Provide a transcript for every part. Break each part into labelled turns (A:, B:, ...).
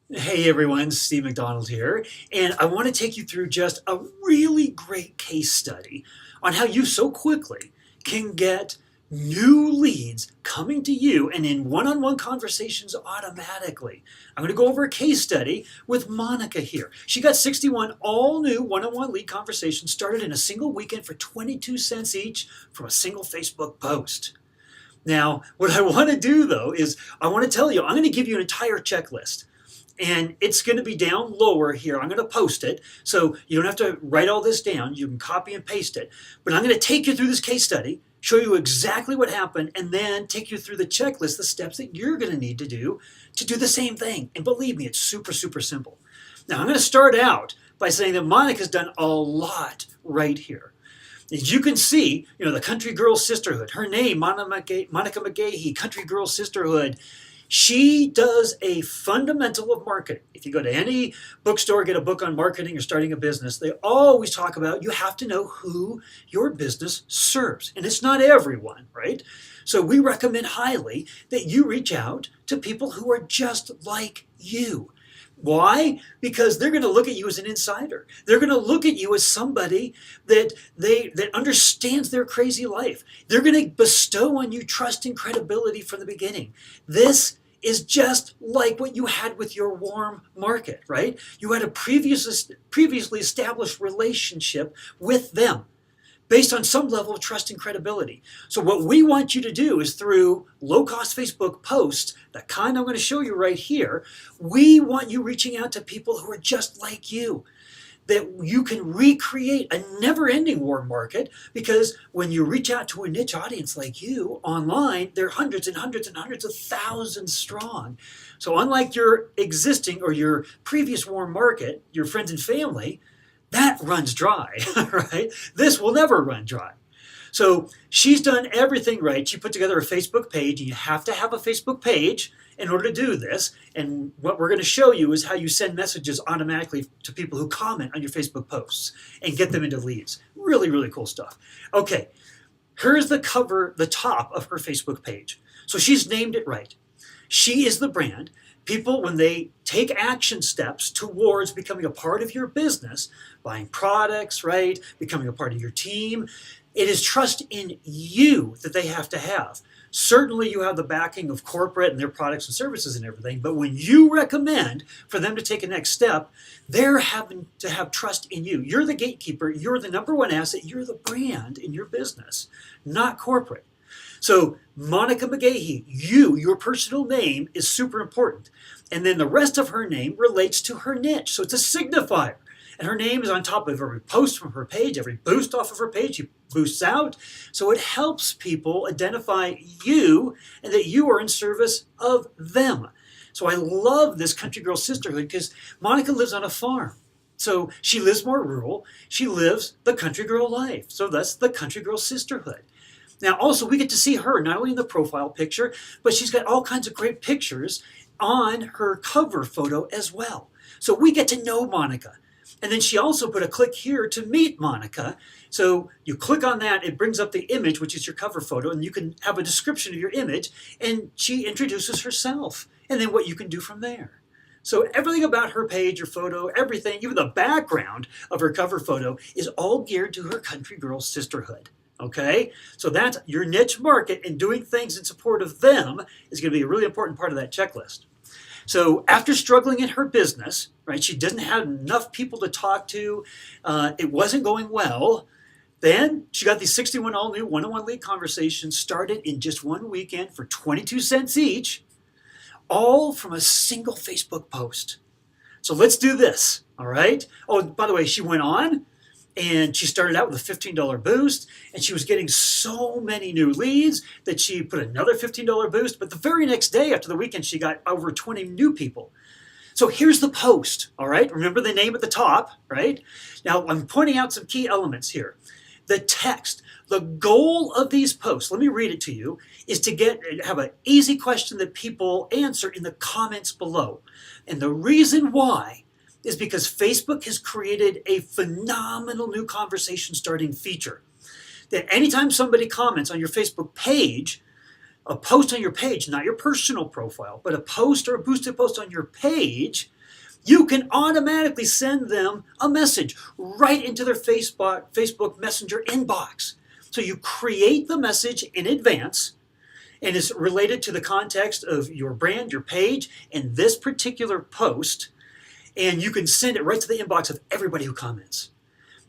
A: Hey everyone, Steve McDonald here, and I want to take you through just a really great case study on how you so quickly can get new leads coming to you and in one-on-one conversations automatically. I'm going to go over a case study with Monica here. She got 61 all new one-on-one lead conversations started in a single weekend for 22 cents each from a single Facebook post. Now, what I want to do though is I want to tell you, I'm going to give you an entire checklist and it's going to be down lower here. I'm going to post it, so you don't have to write all this down. You can copy and paste it. But I'm going to take you through this case study, show you exactly what happened, and then take you through the checklist, the steps that you're going to need to do the same thing. And believe me, it's super, super simple. Now, I'm going to start out by saying that Monica's done a lot right here. As you can see, the Country Girl Sisterhood, her name, Monica McGahee, Country Girl Sisterhood, she does a fundamental of marketing. If you go to any bookstore, get a book on marketing or starting a business, they always talk about you have to know who your business serves. And it's not everyone, right? So we recommend highly that you reach out to people who are just like you. Why? Because they're going to look at you as an insider. They're going to look at you as somebody that understands their crazy life. They're going to bestow on you trust and credibility from the beginning. This is just like what you had with your warm market, right? You had a previously established relationship with them based on some level of trust and credibility. So what we want you to do is through low-cost Facebook posts, the kind I'm going to show you right here, we want you reaching out to people who are just like you, that you can recreate a never-ending warm market, because when you reach out to a niche audience like you online, they're hundreds and hundreds and hundreds of thousands strong. So unlike your existing or your previous warm market, your friends and family, that runs dry, right? This will never run dry. So she's done everything right. She put together a Facebook page, and you have to have a Facebook page in order to do this. And what we're going to show you is how you send messages automatically to people who comment on your Facebook posts and get them into leads. Really, really cool stuff. Okay, here's the cover, the top of her Facebook page. So she's named it right. She is the brand. People, when they take action steps towards becoming a part of your business, buying products, right, becoming a part of your team, it is trust in you that they have to have. Certainly you have the backing of corporate and their products and services and everything, but when you recommend for them to take a next step, they're having to have trust in you. You're the gatekeeper. You're the number one asset. You're the brand in your business, not corporate. So Monica McGahee, your personal name is super important. And then the rest of her name relates to her niche. So it's a signifier. And her name is on top of every post from her page, every boost off of her page, she boosts out. So it helps people identify you and that you are in service of them. So I love this Country Girl Sisterhood because Monica lives on a farm. So she lives more rural. She lives the country girl life. So that's the Country Girl Sisterhood. Now, also, we get to see her not only in the profile picture, but she's got all kinds of great pictures on her cover photo as well. So we get to know Monica. And then she also put a click here to meet Monica. So you click on that, it brings up the image, which is your cover photo, and you can have a description of your image, and she introduces herself, and then what you can do from there. So everything about her page, her photo, everything, even the background of her cover photo is all geared to her Country Girl Sisterhood. Okay, so that's your niche market, and doing things in support of them is going to be a really important part of that checklist. So after struggling in her business, right, she didn't have enough people to talk to, it wasn't going well. Then she got these 61 all new one-on-one lead conversations started in just one weekend for 22 cents each, all from a single Facebook post. So let's do this, all right? Oh, by the way, she went on and she started out with a $15 boost, and she was getting so many new leads that she put another $15 boost. But the very next day after the weekend, she got over 20 new people. So here's the post, all right? Remember the name at the top, right? Now, I'm pointing out some key elements here. The text, the goal of these posts, let me read it to you, is to have an easy question that people answer in the comments below. And the reason why is because Facebook has created a phenomenal new conversation starting feature. That anytime somebody comments on your Facebook page, a post on your page, not your personal profile, but a post or a boosted post on your page, you can automatically send them a message right into their Facebook Messenger inbox. So you create the message in advance, and it's related to the context of your brand, your page, and this particular post, and you can send it right to the inbox of everybody who comments.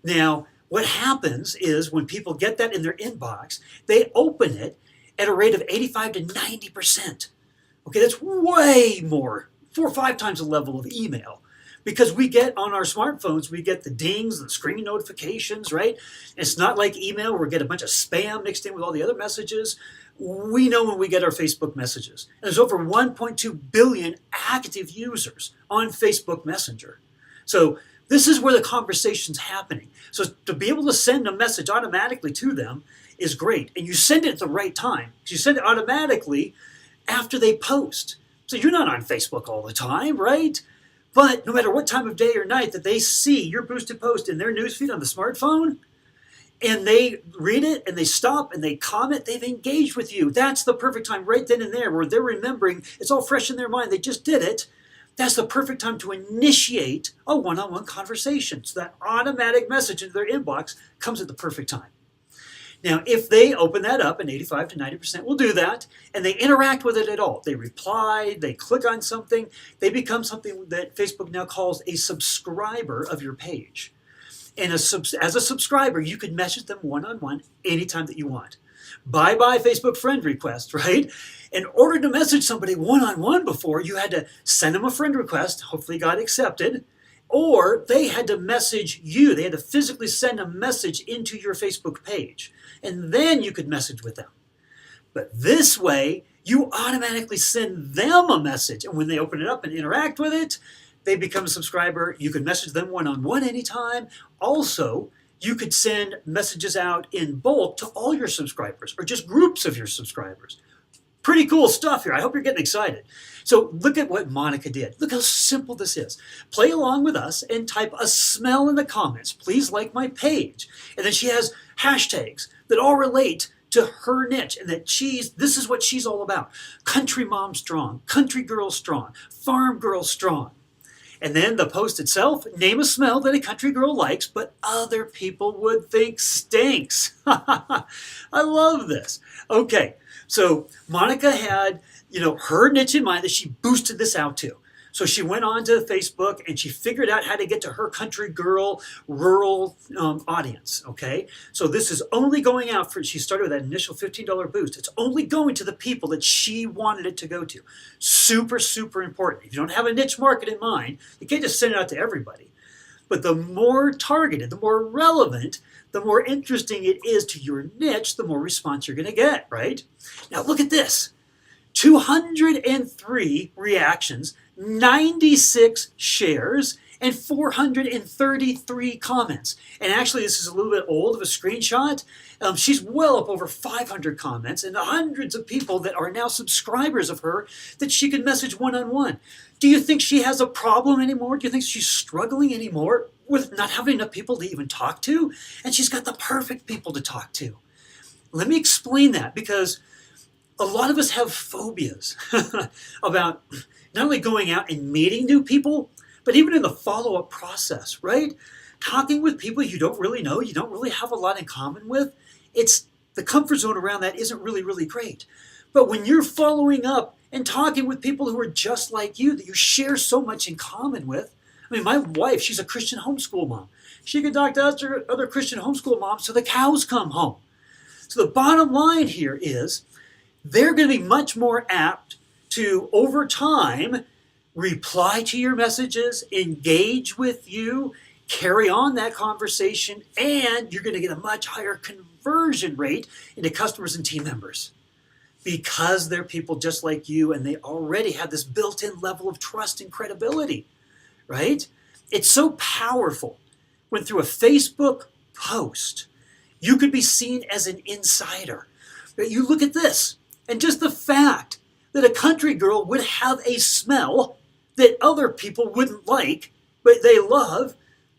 A: Now, what happens is when people get that in their inbox, they open it at a rate of 85 to 90%. Okay, that's way more, 4 or 5 times the level of email. Because we get on our smartphones, we get the dings, the screening notifications, right? And it's not like email where we get a bunch of spam mixed in with all the other messages. We know when we get our Facebook messages. And there's over 1.2 billion active users on Facebook Messenger. So this is where the conversation's happening. So to be able to send a message automatically to them is great. And you send it at the right time. You send it automatically after they post. So you're not on Facebook all the time, right? But no matter what time of day or night that they see your boosted post in their newsfeed on the smartphone, and they read it and they stop and they comment, they've engaged with you. That's the perfect time right then and there where they're remembering, it's all fresh in their mind, they just did it. That's the perfect time to initiate a one-on-one conversation. So that automatic message into their inbox comes at the perfect time. Now, if they open that up, and 85 to 90% will do that, and they interact with it at all, they reply, they click on something, they become something that Facebook now calls a subscriber of your page. And as a subscriber, you can message them one-on-one anytime that you want. Bye-bye Facebook friend request, right? In order to message somebody one-on-one before, you had to send them a friend request, hopefully got accepted, or they had to message you. They had to physically send a message into your Facebook page, and then you could message with them. But this way, you automatically send them a message, and when they open it up and interact with it, they become a subscriber. You can message them one-on-one anytime. Also, you could send messages out in bulk to all your subscribers or just groups of your subscribers. Pretty cool stuff here. I hope you're getting excited. So look at what Monica did. Look how simple this is. Play along with us and type a smell in the comments. Please like my page. And then she has hashtags that all relate to her niche and that this is what she's all about. Country mom strong, country girl strong, farm girl strong. And then the post itself, name a smell that a country girl likes, but other people would think stinks. I love this. Okay, so Monica had, her niche in mind that she boosted this out to. So she went on to Facebook and she figured out how to get to her country girl, rural audience, okay? So this is only going out she started with that initial $15 boost. It's only going to the people that she wanted it to go to. Super, super important. If you don't have a niche market in mind, you can't just send it out to everybody. But the more targeted, the more relevant, the more interesting it is to your niche, the more response you're going to get, right? Now look at this. 203 reactions, 96 shares, and 433 comments. And actually, this is a little bit old of a screenshot. She's well up over 500 comments and hundreds of people that are now subscribers of her that she can message one-on-one. Do you think she has a problem anymore? Do you think she's struggling anymore with not having enough people to even talk to? And she's got the perfect people to talk to. Let me explain that, because a lot of us have phobias about not only going out and meeting new people, but even in the follow-up process, right? Talking with people you don't really know, you don't really have a lot in common with, it's the comfort zone around that isn't really, really great. But when you're following up and talking with people who are just like you, that you share so much in common with, I mean, my wife, she's a Christian homeschool mom. She can talk to other Christian homeschool moms till the cows come home. So the bottom line here is, they're going to be much more apt to, over time, reply to your messages, engage with you, carry on that conversation, and you're going to get a much higher conversion rate into customers and team members because they're people just like you and they already have this built-in level of trust and credibility, right? It's so powerful when through a Facebook post, you could be seen as an insider. You look at this. And just the fact that a country girl would have a smell that other people wouldn't like, but they love,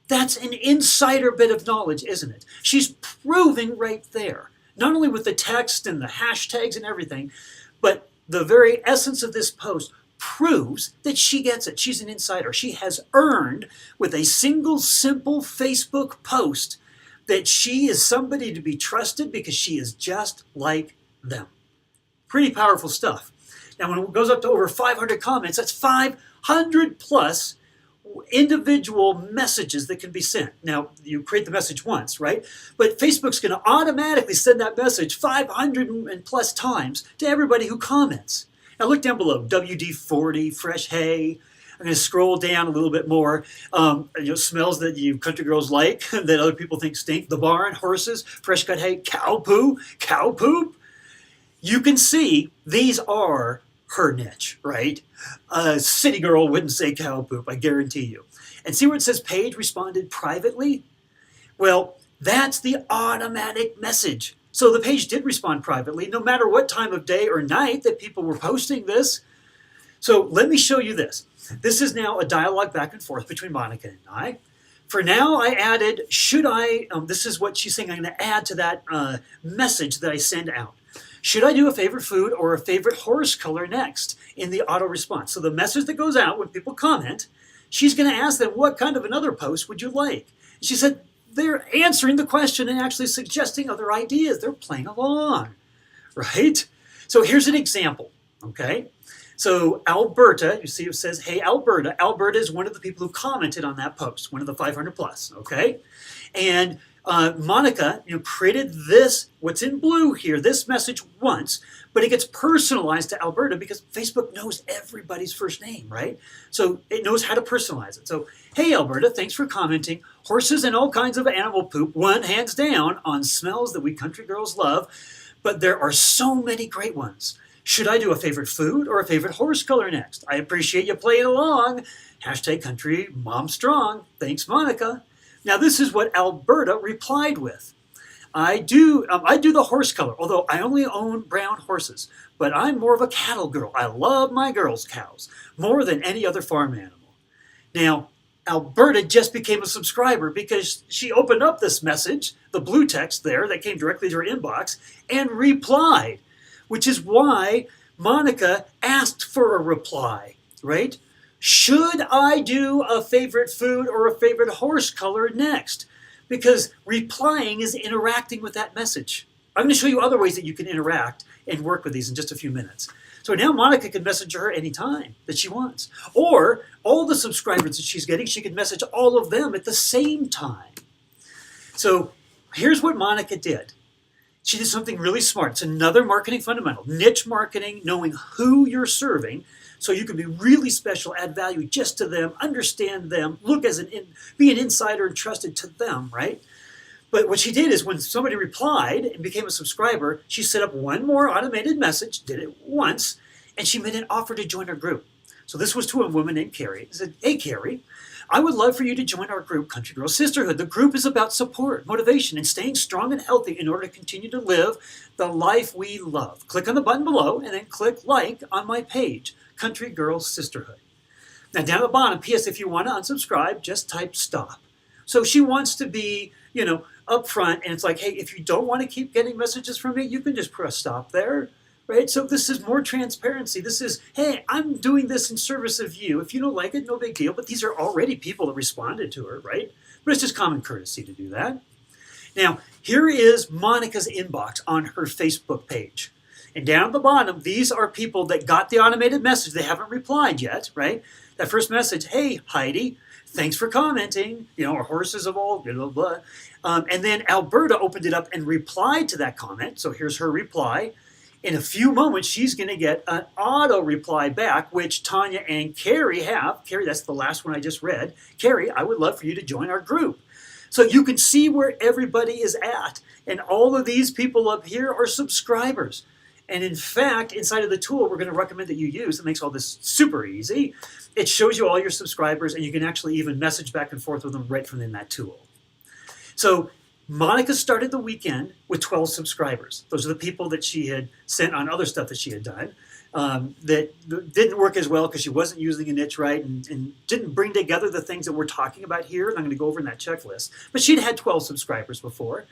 A: that's an insider bit of knowledge, isn't it? She's proving right there, not only with the text and the hashtags and everything, but the very essence of this post, proves that she gets it. She's an insider. She has earned with a single simple Facebook post that she is somebody to be trusted because she is just like them. Pretty powerful stuff. Now, when it goes up to over 500 comments, that's 500 plus individual messages that can be sent. Now, you create the message once, right? But Facebook's going to automatically send that message 500 and plus times to everybody who comments. Now, look down below, WD-40, Fresh Hay. I'm going to scroll down a little bit more. Smells that you country girls like that other people think stink. The Barn, horses, fresh cut hay, cow poo, cow poop. You can see these are her niche, right? A city girl wouldn't say cow poop, I guarantee you. And see where it says page responded privately? Well, that's the automatic message. So the page did respond privately, no matter what time of day or night that people were posting this. So let me show you this. This is now a dialogue back and forth between Monica and I. For now, I added, this is what she's saying, I'm going to add to that message that I send out. Should I do a favorite food or a favorite horse color next in the auto response? So the message that goes out when people comment, she's going to ask them, what kind of another post would you like? And she said, they're answering the question and actually suggesting other ideas. They're playing along, right? So here's an example, okay? So Alberta, you see it says, hey, Alberta. Alberta is one of the people who commented on that post, one of the 500 plus, okay? And Monica, created this, what's in blue here, this message once, but it gets personalized to Alberta because Facebook knows everybody's first name, right? So it knows how to personalize it. So, hey, Alberta, thanks for commenting. Horses and all kinds of animal poop won hands down on smells that we country girls love, but there are so many great ones. Should I do a favorite food or a favorite horse color next? I appreciate you playing along. Hashtag country mom strong. Thanks, Monica. Now, this is what Alberta replied with. I do the horse color, although I only own brown horses, but I'm more of a cattle girl. I love my girls' cows more than any other farm animal. Now, Alberta just became a subscriber because she opened up this message, the blue text there that came directly to her inbox, and replied, which is why Monica asked for a reply, right? Should I do a favorite food or a favorite horse color next? Because replying is interacting with that message. I'm going to show you other ways that you can interact and work with these in just a few minutes. So now Monica can message her anytime that she wants. Or all the subscribers that she's getting, she can message all of them at the same time. So here's what Monica did. She did something really smart. It's another marketing fundamental. Niche marketing, knowing who you're serving, so you can be really special, add value just to them, understand them, be an insider and trusted to them, right? But what she did is when somebody replied and became a subscriber, she set up one more automated message, did it once, and she made an offer to join her group. So this was to a woman named Carrie. She said, hey, Carrie, I would love for you to join our group, Country Girl Sisterhood. The group is about support, motivation, and staying strong and healthy in order to continue to live the life we love. Click on the button below and then click like on my page, Country Girl Sisterhood. Now down at the bottom, P.S. if you want to unsubscribe, just type stop. So she wants to be, up front, and it's like, hey, if you don't want to keep getting messages from me, you can just press stop there. Right? So this is more transparency. This is, hey, I'm doing this in service of you. If you don't like it, no big deal. But these are already people that responded to her, right? But it's just common courtesy to do that. Now, here is Monica's inbox on her Facebook page. And down at the bottom, these are people that got the automated message. They haven't replied yet, right? That first message, hey, Heidi, thanks for commenting. Our horses have all blah, blah, blah. And then Alberta opened it up and replied to that comment. So here's her reply. In a few moments, she's going to get an auto reply back, which Tanya and Carrie have. Carrie, that's the last one I just read. Carrie, I would love for you to join our group. So you can see where everybody is at. And all of these people up here are subscribers. And in fact, inside of the tool we're going to recommend that you use, it makes all this super easy. It shows you all your subscribers, and you can actually even message back and forth with them right from in that tool. So Monica started the weekend with 12 subscribers. Those are the people that she had sent on other stuff that she had done that didn't work as well because she wasn't using a niche right and didn't bring together the things that we're talking about here. And I'm going to go over in that checklist. But she'd had 12 subscribers before.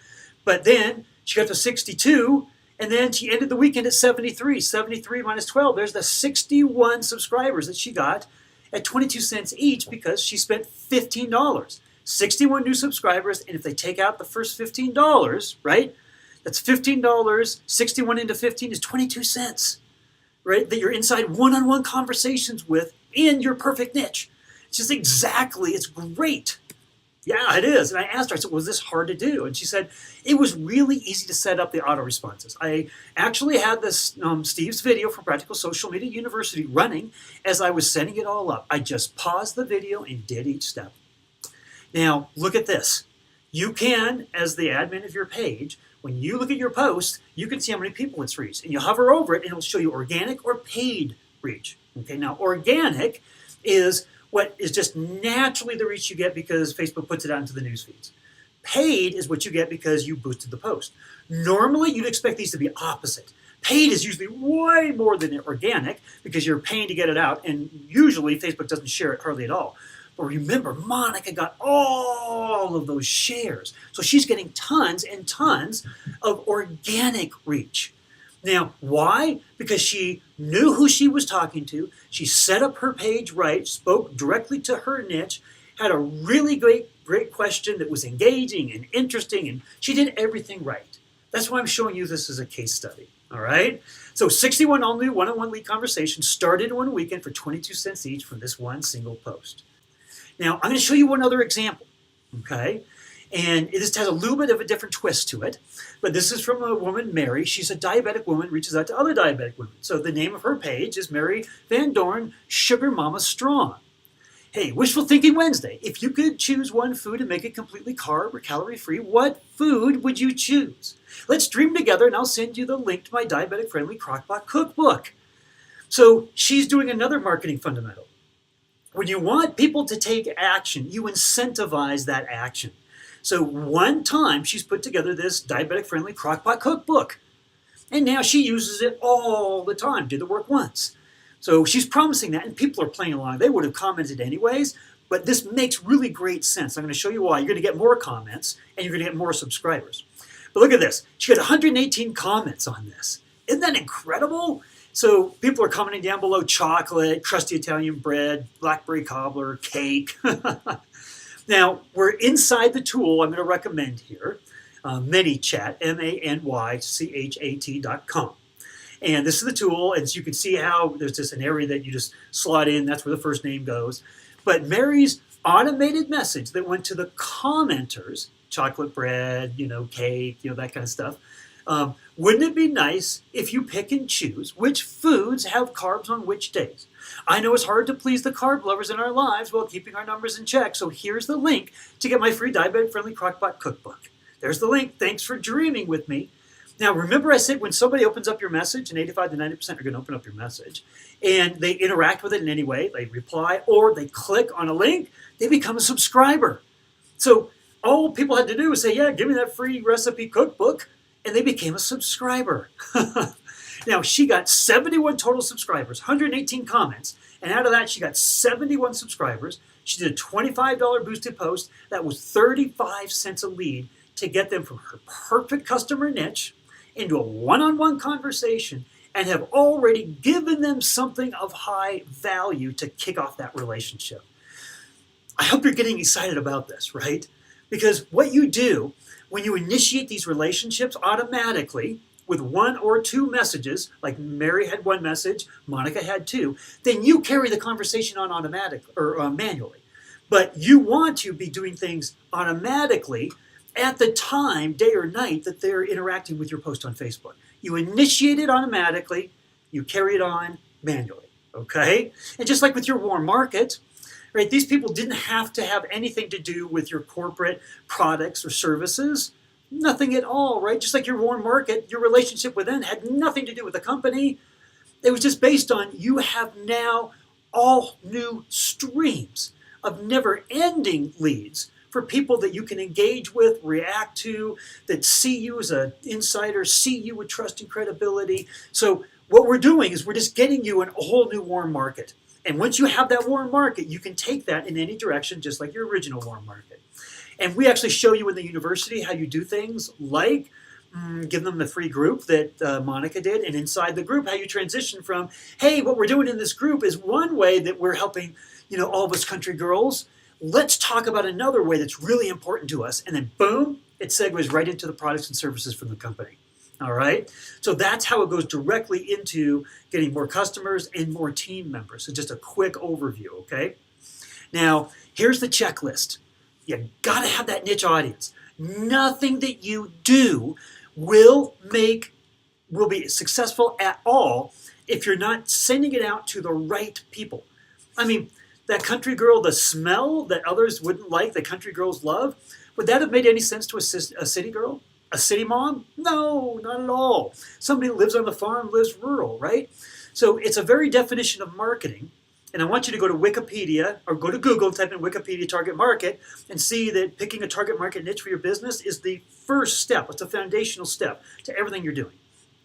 A: But then she got to 62, And then she ended the weekend at 73. 73 minus 12, there's the 61 subscribers that she got at 22 cents each because she spent $15. 61 new subscribers, and if they take out the first $15, right? That's $15. 61 into 15 is 22 cents, right? That you're inside one-on-one conversations with in your perfect niche. It's just exactly, it's great. Yeah, it is. And I asked her, I said, was this hard to do? And she said, it was really easy to set up the auto responses. I actually had this Steve's video from Practical Social Media University running as I was setting it all up. I just paused the video and did each step. Now, look at this. You can, as the admin of your page, when you look at your post, you can see how many people it's reached. And you hover over it and it'll show you organic or paid reach. Okay, now organic is what is just naturally the reach you get because Facebook puts it out into the news feeds. Paid is what you get because you boosted the post. Normally, you'd expect these to be opposite. Paid is usually way more than organic because you're paying to get it out, and usually Facebook doesn't share it hardly at all. But remember, Monica got all of those shares. So she's getting tons and tons of organic reach. Now, why? Because she knew who she was talking to. She set up her page right, spoke directly to her niche, had a really great question that was engaging and interesting, and she did everything right. That's why I'm showing you this as a case study, all right? So 61 all-new one-on-one lead conversations started in one weekend for 22 cents each from this one single post. Now, I'm going to show you one other example, okay? And this has a little bit of a different twist to it. But this is from a woman, Mary. She's a diabetic woman, reaches out to other diabetic women. So the name of her page is Mary Van Dorn, Sugar Mama Strong. Hey, Wishful Thinking Wednesday. If you could choose one food and make it completely carb or calorie-free, what food would you choose? Let's dream together, and I'll send you the link to my diabetic-friendly Crock-Pot cookbook. So she's doing another marketing fundamental. When you want people to take action, you incentivize that action. So one time she's put together this diabetic-friendly Crock-Pot cookbook. And now she uses it all the time, did the work once. So she's promising that, and people are playing along. They would have commented anyways, but this makes really great sense. I'm going to show you why. You're going to get more comments, and you're going to get more subscribers. But look at this. She got 118 comments on this. Isn't that incredible? So people are commenting down below chocolate, crusty Italian bread, blackberry cobbler, cake. Now, we're inside the tool I'm going to recommend here, ManyChat, ManyChat.com. And this is the tool, and so you can see how there's just an area that you just slot in. That's where the first name goes. But Mary's automated message that went to the commenters, chocolate bread, cake, that kind of stuff. Wouldn't it be nice if you pick and choose which foods have carbs on which days? I know it's hard to please the carb lovers in our lives while keeping our numbers in check, so here's the link to get my free diabetic-friendly Crock-Pot cookbook. There's the link. Thanks for dreaming with me. Now, remember I said when somebody opens up your message, and 85 to 90% are going to open up your message, and they interact with it in any way, they reply, or they click on a link, they become a subscriber. So all people had to do was say, yeah, give me that free recipe cookbook, and they became a subscriber. Now, she got 71 total subscribers, 118 comments, and out of that, she got 71 subscribers. She did a $25 boosted post. That was 35 cents a lead to get them from her perfect customer niche into a one-on-one conversation and have already given them something of high value to kick off that relationship. I hope you're getting excited about this, right? Because what you do when you initiate these relationships automatically with one or two messages, like Mary had one message, Monica had two, then you carry the conversation on automatically or manually. But you want to be doing things automatically at the time, day or night, that they're interacting with your post on Facebook. You initiate it automatically, you carry it on manually, okay? And just like with your warm market, right, these people didn't have to have anything to do with your corporate products or services. Nothing at all, right? Just like your warm market, your relationship with them had nothing to do with the company. It was just based on you have now all new streams of never-ending leads for people that you can engage with, react to, that see you as an insider, see you with trust and credibility. So what we're doing is we're just getting you a whole new warm market. And once you have that warm market, you can take that in any direction, just like your original warm market. And we actually show you in the university how you do things like give them the free group that Monica did, and inside the group, how you transition from, hey, what we're doing in this group is one way that we're helping, all of us country girls. Let's talk about another way that's really important to us, and then boom, it segues right into the products and services from the company. All right, so that's how it goes directly into getting more customers and more team members. So just a quick overview, okay? Now, here's the checklist. You gotta have that niche audience. Nothing that you do will be successful at all if you're not sending it out to the right people. I mean, that country girl, the smell that others wouldn't like, the country girls love, would that have made any sense to a city girl? A city mom? No, not at all. Somebody that lives on the farm lives rural, right? So it's a very definition of marketing. And I want you to go to Wikipedia or go to Google, type in Wikipedia target market, and see that picking a target market niche for your business is the first step. It's a foundational step to everything you're doing.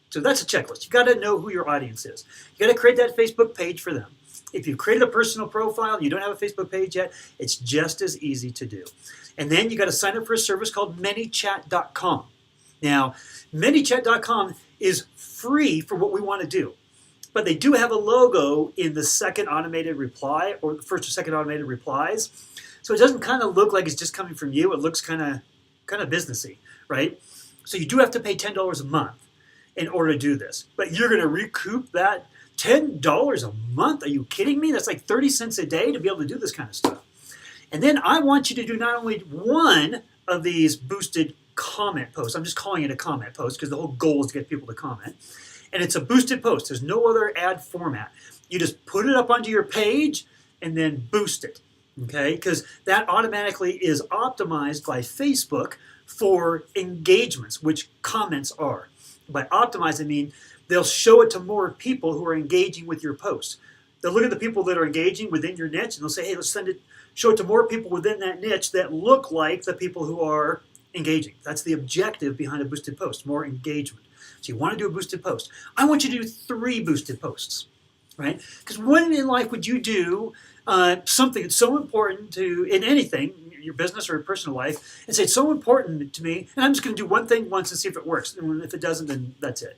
A: So that's a checklist. You've got to know who your audience is. You got to create that Facebook page for them. If you've created a personal profile and you don't have a Facebook page yet, it's just as easy to do. And then you got to sign up for a service called ManyChat.com. Now, ManyChat.com is free for what we want to do, but they do have a logo in the second automated reply or the first or second automated replies. So it doesn't kind of look like it's just coming from you. It looks kind of businessy, right? So you do have to pay $10 a month in order to do this, but you're going to recoup that $10 a month. Are you kidding me? That's like 30 cents a day to be able to do this kind of stuff. And then I want you to do not only one of these boosted comment posts. I'm just calling it a comment post because the whole goal is to get people to comment. And it's a boosted post. There's no other ad format. You just put it up onto your page and then boost it, okay? Because that automatically is optimized by Facebook for engagements, which comments are. By optimized, I mean they'll show it to more people who are engaging with your post. They'll look at the people that are engaging within your niche and they'll say, hey, let's show it to more people within that niche that look like the people who are engaging. That's the objective behind a boosted post, more engagement. So you want to do a boosted post. I want you to do 3 boosted posts, right? Because when in life would you do something that's so important in anything, your business or your personal life, and say it's so important to me, and I'm just going to do one thing once and see if it works. And if it doesn't, then that's it,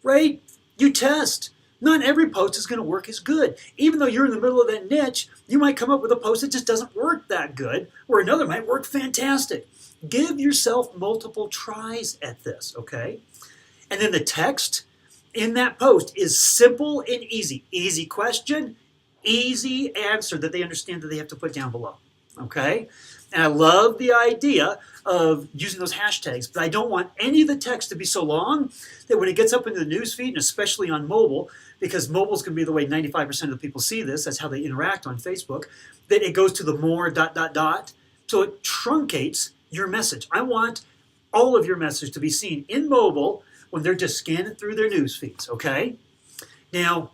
A: right? You test. Not every post is going to work as good. Even though you're in the middle of that niche, you might come up with a post that just doesn't work that good, or another might work fantastic. Give yourself multiple tries at this, okay? And then the text in that post is simple and easy. Easy question, easy answer that they understand that they have to put down below, okay? And I love the idea of using those hashtags, but I don't want any of the text to be so long that when it gets up into the newsfeed, and especially on mobile, because mobile's going to be the way 95% of the people see this, that's how they interact on Facebook, that it goes to the more ... So it truncates your message. I want all of your message to be seen in mobile when they're just scanning through their news feeds, okay? Now,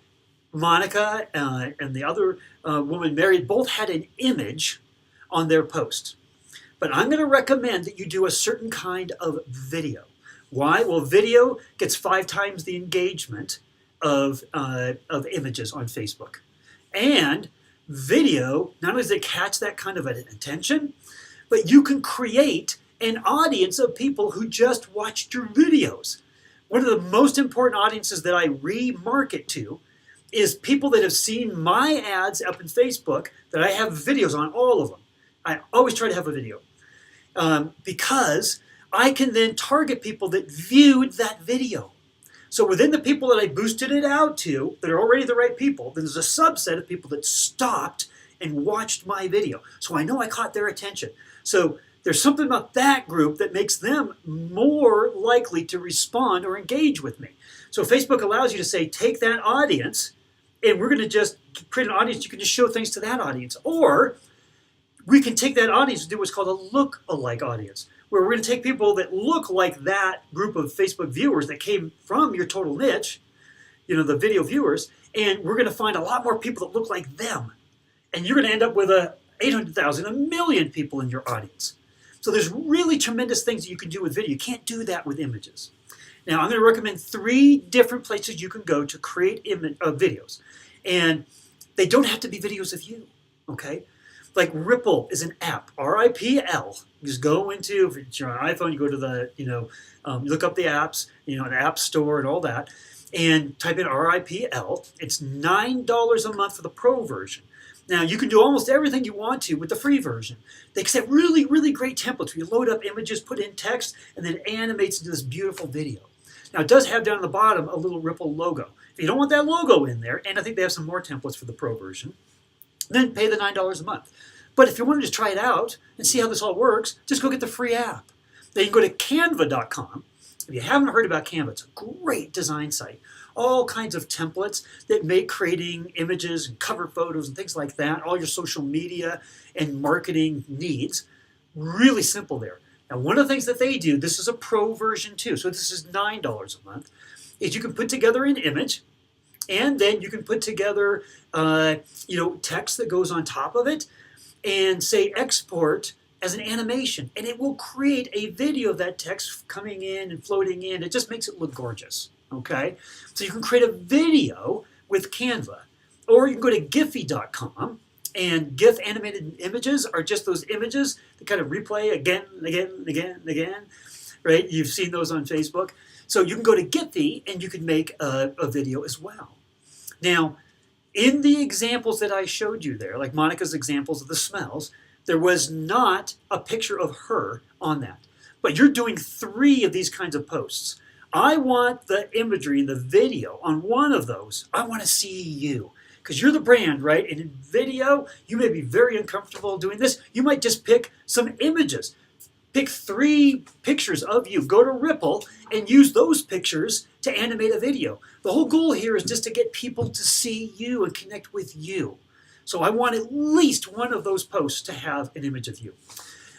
A: Monica and the other woman, Mary, both had an image on their post. But I'm going to recommend that you do a certain kind of video. Why? Well, video gets 5 times the engagement of images on Facebook. And video, not only does it catch that kind of attention, but you can create an audience of people who just watched your videos. One of the most important audiences that I remarket to is people that have seen my ads up in Facebook that I have videos on, all of them. I always try to have a video because I can then target people that viewed that video. So within the people that I boosted it out to, that are already the right people, there's a subset of people that stopped and watched my video. So I know I caught their attention. So there's something about that group that makes them more likely to respond or engage with me. So Facebook allows you to say, take that audience, and we're going to just create an audience. You can just show things to that audience. Or we can take that audience and do what's called a look-alike audience, where we're going to take people that look like that group of Facebook viewers that came from your total niche, the video viewers, and we're going to find a lot more people that look like them. And you're going to end up with 800,000, 1 million people in your audience. So there's really tremendous things that you can do with video. You can't do that with images. Now, I'm going to recommend 3 different places you can go to create videos. And they don't have to be videos of you, okay? Like Ripple is an app, RIPL. You just go into, if you're on an iPhone, you go to the, you look up the apps, the App Store and all that, and type in RIPL. It's $9 a month for the Pro version. Now, you can do almost everything you want to with the free version. They accept really, really great templates where you load up images, put in text, and then it animates into this beautiful video. Now, it does have down at the bottom a little Ripple logo. If you don't want that logo in there, and I think they have some more templates for the Pro version, then pay the $9 a month. But if you want to just try it out and see how this all works, just go get the free app. Then you can go to canva.com. If you haven't heard about Canva, it's a great design site. All kinds of templates that make creating images and cover photos and things like that, all your social media and marketing needs, really simple there. Now, one of the things that they do, this is a Pro version too, so this is $9 a month, is you can put together an image, and then you can put together, text that goes on top of it, and say export as an animation, and it will create a video of that text coming in and floating in. It just makes it look gorgeous, okay? So you can create a video with Canva, or you can go to Giphy.com, and GIF animated images are just those images that kind of replay again and again and again and again, right? You've seen those on Facebook. So you can go to Giphy and you can make a video as well. Now, in the examples that I showed you there, like Monica's examples of the smells, there was not a picture of her on that. But you're doing 3 of these kinds of posts. I want the imagery, the video on one of those. I want to see you. Because you're the brand, right? And in video, you may be very uncomfortable doing this. You might just pick some images. Pick 3 pictures of you. Go to Ripple and use those pictures to animate a video. The whole goal here is just to get people to see you and connect with you. So I want at least one of those posts to have an image of you.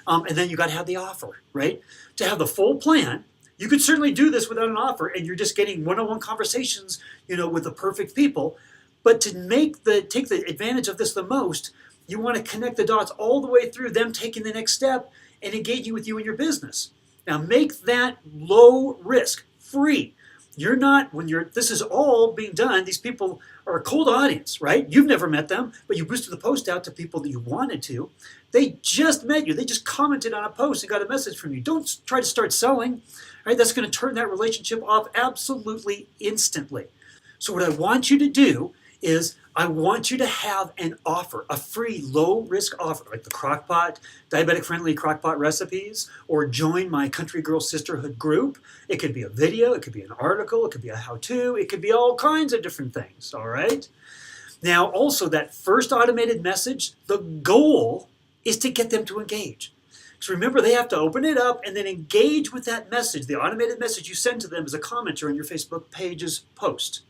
A: And then you got to have the offer, right? To have the full plan. You could certainly do this without an offer, and you're just getting one-on-one conversations, with the perfect people. But to take the advantage of this the most, you want to connect the dots all the way through them taking the next step and engaging with you in your business. Now make that low risk, free. This is all being done, these people are a cold audience, right? You've never met them, but you boosted the post out to people that you wanted to. They just met you. They just commented on a post and got a message from you. Don't try to start selling, right? That's going to turn that relationship off absolutely instantly. So what I want you to do is I want you to have an offer, a free low-risk offer, like the Crock-Pot, diabetic-friendly Crock-Pot recipes, or join my Country Girl Sisterhood group. It could be a video, it could be an article, it could be a how-to, it could be all kinds of different things, all right? Now, also, that first automated message, the goal is to get them to engage. So remember, they have to open it up and then engage with that message. The automated message you send to them as a commenter on your Facebook page's post.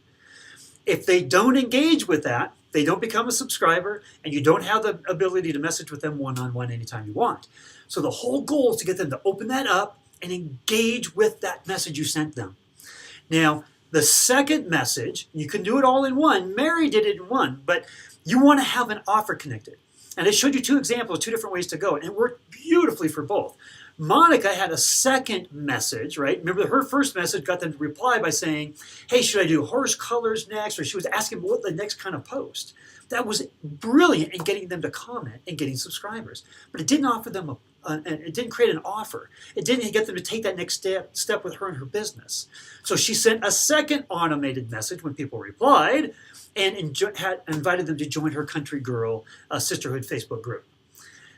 A: If they don't engage with that, they don't become a subscriber, and you don't have the ability to message with them one-on-one anytime you want. So the whole goal is to get them to open that up and engage with that message you sent them. Now, the second message, you can do it all in one. Mary did it in one, but you want to have an offer connected. And I showed you 2 examples, 2 different ways to go, and it worked beautifully for both. Monica had a second message, right? Remember, her first message got them to reply by saying, hey, should I do horse colors next? Or she was asking what the next kind of post. That was brilliant in getting them to comment and getting subscribers. But it didn't offer them it didn't create an offer. It didn't get them to take that next step with her and her business. So she sent a second automated message when people replied and had invited them to join her Country Girl Sisterhood Facebook group.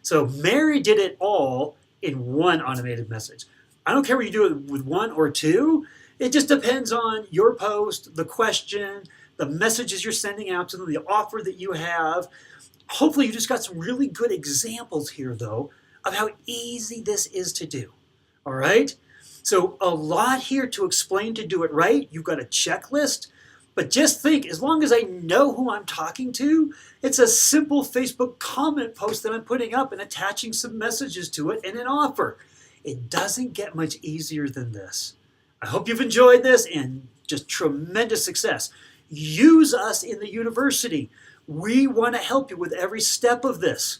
A: So Mary did it all in one automated message. I don't care whether you do it with 1 or 2. It just depends on your post, the question, the messages you're sending out to them, the offer that you have. Hopefully you just got some really good examples here, though, of how easy this is to do. All right? So a lot here to explain to do it right. You've got a checklist. But just think, as long as I know who I'm talking to, it's a simple Facebook comment post that I'm putting up and attaching some messages to it and an offer. It doesn't get much easier than this. I hope you've enjoyed this and just tremendous success. Use us in the university. We want to help you with every step of this.